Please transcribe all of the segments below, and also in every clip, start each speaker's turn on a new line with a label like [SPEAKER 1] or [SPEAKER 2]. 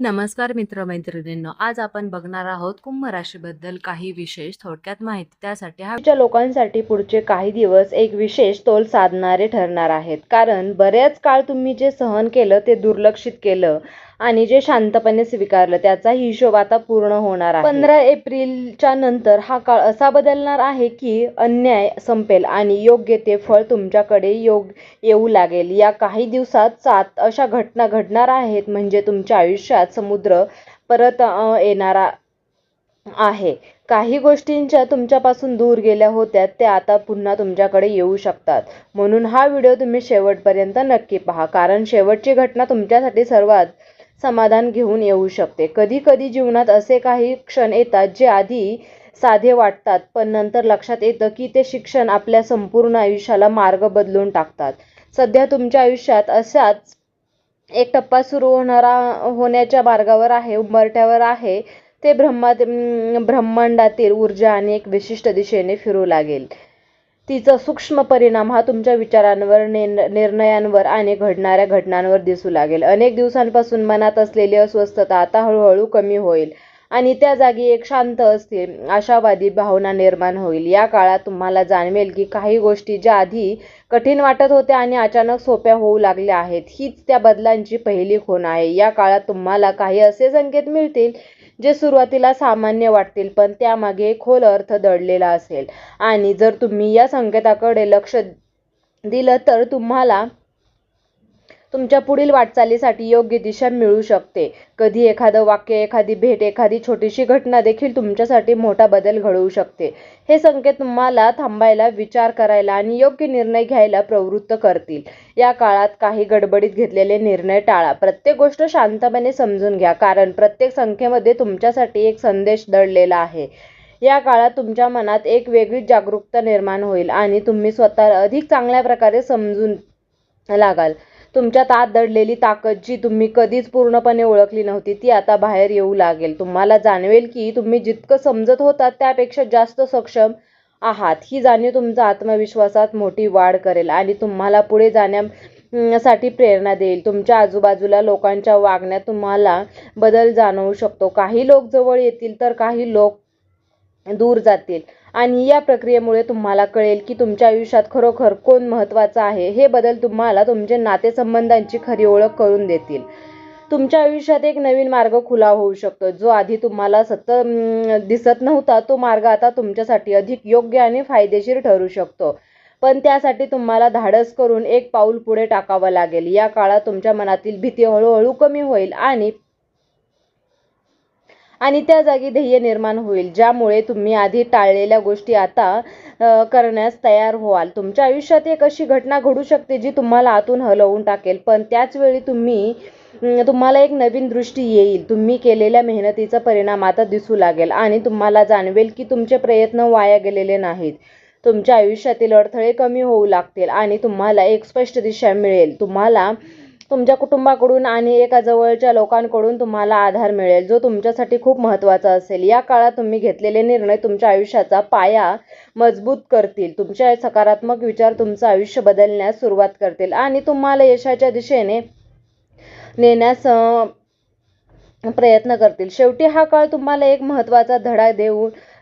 [SPEAKER 1] नमस्कार मित्रमैत्रिणींनो, आज आपण बघणार आहोत कुंभ राशीबद्दल काही विशेष थोडक्यात माहिती. त्यासाठी
[SPEAKER 2] च्या लोकांसाठी पुढचे काही दिवस एक विशेष तोल साधणारे ठरणार आहेत. कारण बऱ्याच काळ तुम्ही जे सहन केलं ते दुर्लक्षित केलं आणि जे शांतपणे स्वीकारलं त्याचा हिशोब आता पूर्ण होणार आहे. 15 एप्रिलच्या नंतर हा काळ असा बदलणार आहे की अन्याय संपेल आणि योग्य ते फळ तुमच्याकडे येऊ लागेल. या काही दिवसात 7 अशा घटना घडणार आहेत म्हणजे तुमच्या आयुष्यात समुद्र परत येणारा आहे. काही गोष्टींच्या तुमच्यापासून दूर गेल्या होत्या त्या आता पुन्हा तुमच्याकडे येऊ शकतात. म्हणून हा व्हिडिओ तुम्ही शेवटपर्यंत नक्की पहा, कारण शेवटची घटना तुमच्यासाठी सर्वात समाधान घेऊन येऊ शकते. कधी कधी जीवनात असे काही क्षण येतात जे आधी साधे वाटतात, पण नंतर लक्षात येतं की ते शिक्षण आपल्या संपूर्ण आयुष्याला मार्ग बदलून टाकतात. सध्या तुमच्या आयुष्यात असाच एक टप्पा सुरू होण्याच्या मार्गावर आहे, उंबरठ्यावर आहे. ते ब्रह्मांडातील ऊर्जा आणि एक विशिष्ट दिशेने फिरू लागेल. तिचा सूक्ष्म परिणाम हा तुमच्या विचारांवर, निर्णयांवर आणि घडणाऱ्या घटनांवर दिसू लागेल. अनेक दिवसांपासून मनात असलेली अस्वस्थता आता हळूहळू कमी होईल आणि त्या जागी एक शांत, अस्थिर, आशावादी भावना निर्माण होईल. या काळात तुम्हाला जाणवेल की काही गोष्टी ज्या आधी कठीण वाटत होत्या आणि अचानक सोप्या होऊ लागल्या आहेत, हीच त्या बदलांची पहिली खूण आहे. या काळात तुम्हाला काही असे संकेत मिळतील जे सुरुवातीला सामान्य वाटतील, पण त्यामागे खोल अर्थ दडलेला असेल. आणि जर तुम्ही या संकेताकडे लक्ष दिलं तर तुम्हाला तुमच्या पुढील वाटचालीसाठी योग्य दिशा मिळू शकते. कधी एखादं वाक्य, एखादी भेट, एखादी छोटीशी घटना देखील तुमच्यासाठी मोठा बदल घडवू शकते. हे संकेत तुम्हाला थांबायला, विचार करायला आणि योग्य निर्णय घ्यायला प्रवृत्त करतील. या काळात काही गडबडीत घेतलेले निर्णय टाळा. प्रत्येक गोष्ट शांतपणे समजून घ्या, कारण प्रत्येक संख्येमध्ये तुमच्यासाठी एक संदेश दडलेला आहे. या काळात तुमच्या मनात एक वेगळीच जागरूकता निर्माण होईल आणि तुम्ही स्वतःला अधिक चांगल्या प्रकारे समजून लागाल. तुमच्यात आत दडलेली ताकद जी तुम्ही कधीच पूर्णपणे ओळखली नव्हती ती आता बाहेर येऊ लागेल. तुम्हाला जाणवेल की तुम्ही जितकं समजत होतात त्यापेक्षा जास्त सक्षम आहात. ही जाणीव तुमच्या आत्मविश्वासात मोठी वाढ करेल आणि तुम्हाला पुढे जाण्यासाठी प्रेरणा देईल. तुमच्या आजूबाजूला लोकांच्या वागण्यात तुम्हाला बदल जाणवू शकतो. काही लोक जवळ येतील तर काही लोक दूर जातील आणि या प्रक्रियेमुळे तुम्हाला कळेल की तुमच्या आयुष्यात खरोखर कोण महत्त्वाचं आहे. हे बदल तुम्हाला तुमच्या नातेसंबंधांची खरी ओळख करून देतील. तुमच्या आयुष्यात एक नवीन मार्ग खुला होऊ शकतो. जो आधी तुम्हाला दिसत नव्हता तो मार्ग आता तुमच्यासाठी अधिक योग्य आणि फायदेशीर ठरू शकतो. पण त्यासाठी तुम्हाला धाडस करून एक पाऊल पुढे टाकावं लागेल. या काळात तुमच्या मनातील भीती हळूहळू कमी होईल आणि त्या जागी ध्येय निर्माण होईल, ज्यामुळे तुम्ही आधी टाळलेल्या गोष्टी आता करण्यास तयार व्हाल. तुमच्या आयुष्यात एक अशी घटना घडू शकते जी तुम्हाला आतून हलवून टाकेल, पण त्याच वेळी तुम्हाला एक नवीन दृष्टी येईल. तुम्ही केलेल्या मेहनतीचा परिणाम आता दिसू लागेल आणि तुम्हाला जाणवेल की तुमचे प्रयत्न वाया गेलेले नाहीत. तुमच्या आयुष्यातील अडथळे कमी होऊ लागतील आणि तुम्हाला एक स्पष्ट दिशा मिळेल. तुम्हाला तुमच्या कुटुंबाकडून आणि एका जवळच्या लोकांकडून तुम्हाला आधार मिळेल, जो तुमच्यासाठी खूप महत्त्वाचा असेल. या काळात तुम्ही घेतलेले निर्णय तुमच्या आयुष्याचा पाया मजबूत करतील. तुमचे सकारात्मक विचार तुमचं आयुष्य बदलण्यास सुरुवात करतील आणि तुम्हाला यशाच्या दिशेने नेण्यास प्रयत्न करतील. शेवटी हा काळ तुम्हाला एक महत्त्वाचा धडा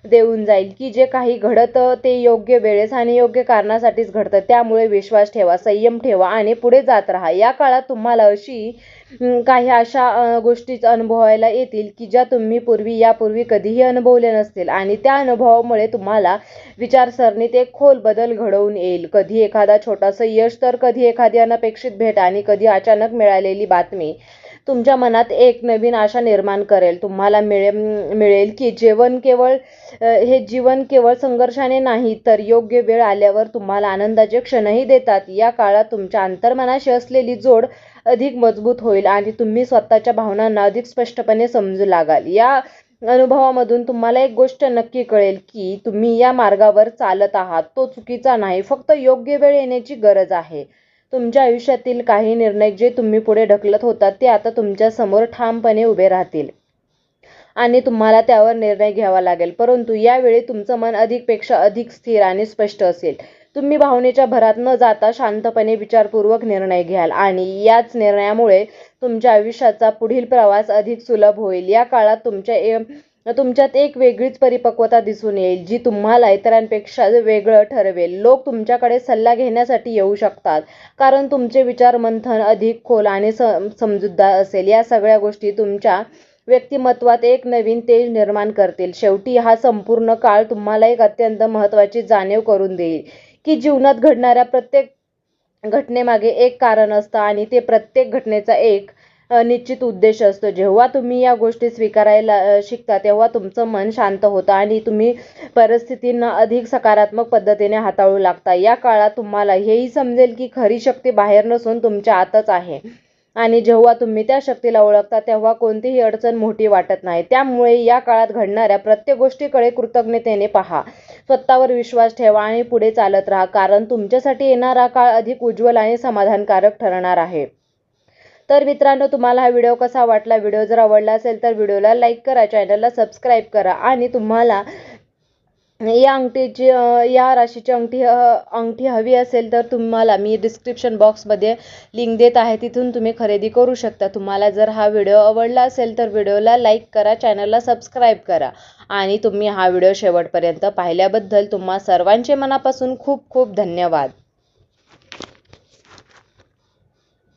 [SPEAKER 2] देऊन जाईल की जे काही घडतं ते योग्य वेळेस आणि योग्य कारणासाठीच घडतं. त्यामुळे विश्वास ठेवा, संयम ठेवा आणि पुढे जात राहा. या काळात तुम्हाला काही अशा गोष्टी अनुभवायला येतील की ज्या तुम्ही यापूर्वी कधीही अनुभवल्या नसतील आणि त्या अनुभवामुळे तुम्हाला विचारसरणीत एक खोल बदल घडवून येईल. कधी एखादा छोटासा यश, तर कधी एखादी अनपेक्षित भेट आणि कधी अचानक मिळालेली बातमी तुमच्या मनात एक नवीन आशा निर्माण करेल. तुम्हाला मिळेल की हे जीवन केवळ संघर्षाने नाही तर योग्य वेळ आल्यावर तुम्हाला आनंदाचे क्षणही देतात. या काळात तुमच्या अंतर्मनाशी असलेली जोड अधिक मजबूत होईल आणि तुम्ही स्वतःच्या भावनांना अधिक स्पष्टपणे समजू लागाल. या अनुभवामधून तुम्हाला एक गोष्ट नक्की कळेल की तुम्ही या मार्गावर चालत आहात तो चुकीचा नाही, फक्त योग्य वेळ येण्याची गरज आहे. तुमच्या आयुष्यातील काही निर्णय जे तुम्ही पुढे ढकलत होता ते आता तुमच्या समोर ठामपणे उभे राहतील आणि तुम्हाला त्यावर निर्णय घ्यावा लागेल. परंतु यावेळी तुमचं मन अधिक स्थिर आणि स्पष्ट असेल. तुम्ही भावनेच्या भरात न जाता शांतपणे विचारपूर्वक निर्णय घ्याल आणि याच निर्णयामुळे तुमच्या आयुष्याचा पुढील प्रवास अधिक सुलभ होईल. या काळात तुमच्यात एक वेगळीच परिपक्वता दिसून येईल, जी तुम्हाला इतरांपेक्षा वेगळं ठरवेल. लोक तुमच्याकडे सल्ला घेण्यासाठी येऊ शकतात, कारण तुमचे विचार मंथन अधिक खोल आणि समजूतदार असेल. या सगळ्या गोष्टी तुमच्या व्यक्तिमत्वात एक नवीन तेज निर्माण करतील. शेवटी हा संपूर्ण काळ तुम्हाला एक अत्यंत महत्त्वाची जाणीव करून देईल, की जीवनात घडणाऱ्या प्रत्येक घटनेमागे एक कारण असतं आणि ते प्रत्येक घटनेचा एक निश्चित उद्देश असतो. जेव्हा तुम्ही या गोष्टी स्वीकारायला शिकता, तेव्हा तुमचं मन शांत होतं आणि तुम्ही परिस्थितींना अधिक सकारात्मक पद्धतीने हाताळू लागता. या काळात तुम्हाला हेही समजेल की खरी शक्ती बाहेर नसून तुमच्या आतच आहे आणि जेव्हा तुम्ही त्या शक्तीला ओळखता, तेव्हा कोणतीही अडचण मोठी वाटत नाही. त्यामुळे या काळात घडणाऱ्या प्रत्येक गोष्टीकडे कृतज्ञतेने पहा, स्वतःवर विश्वास ठेवा आणि पुढे चालत राहा, कारण तुमच्यासाठी येणारा काळ अधिक उज्ज्वल आणि समाधानकारक ठरणार आहे. तर मित्रांनो, तुम्हाला हा व्हिडिओ कसा वाटला? व्हिडिओ जर आवडला असेल तर व्हिडिओला लाईक करा, चॅनलला सबस्क्राईब करा आणि तुम्हाला या राशीची अंगठी हवी असेल तर तुम्हाला मी डिस्क्रिप्शन बॉक्समध्ये लिंक देत आहे, तिथून तुम्ही खरेदी करू शकता. तुम्हाला जर हा व्हिडिओ आवडला असेल तर व्हिडिओला लाईक करा, चॅनलला सबस्क्राईब करा आणि तुम्ही हा व्हिडिओ शेवटपर्यंत पाहिल्याबद्दल तुम्हा सर्वांचे मनापासून खूप खूप धन्यवाद.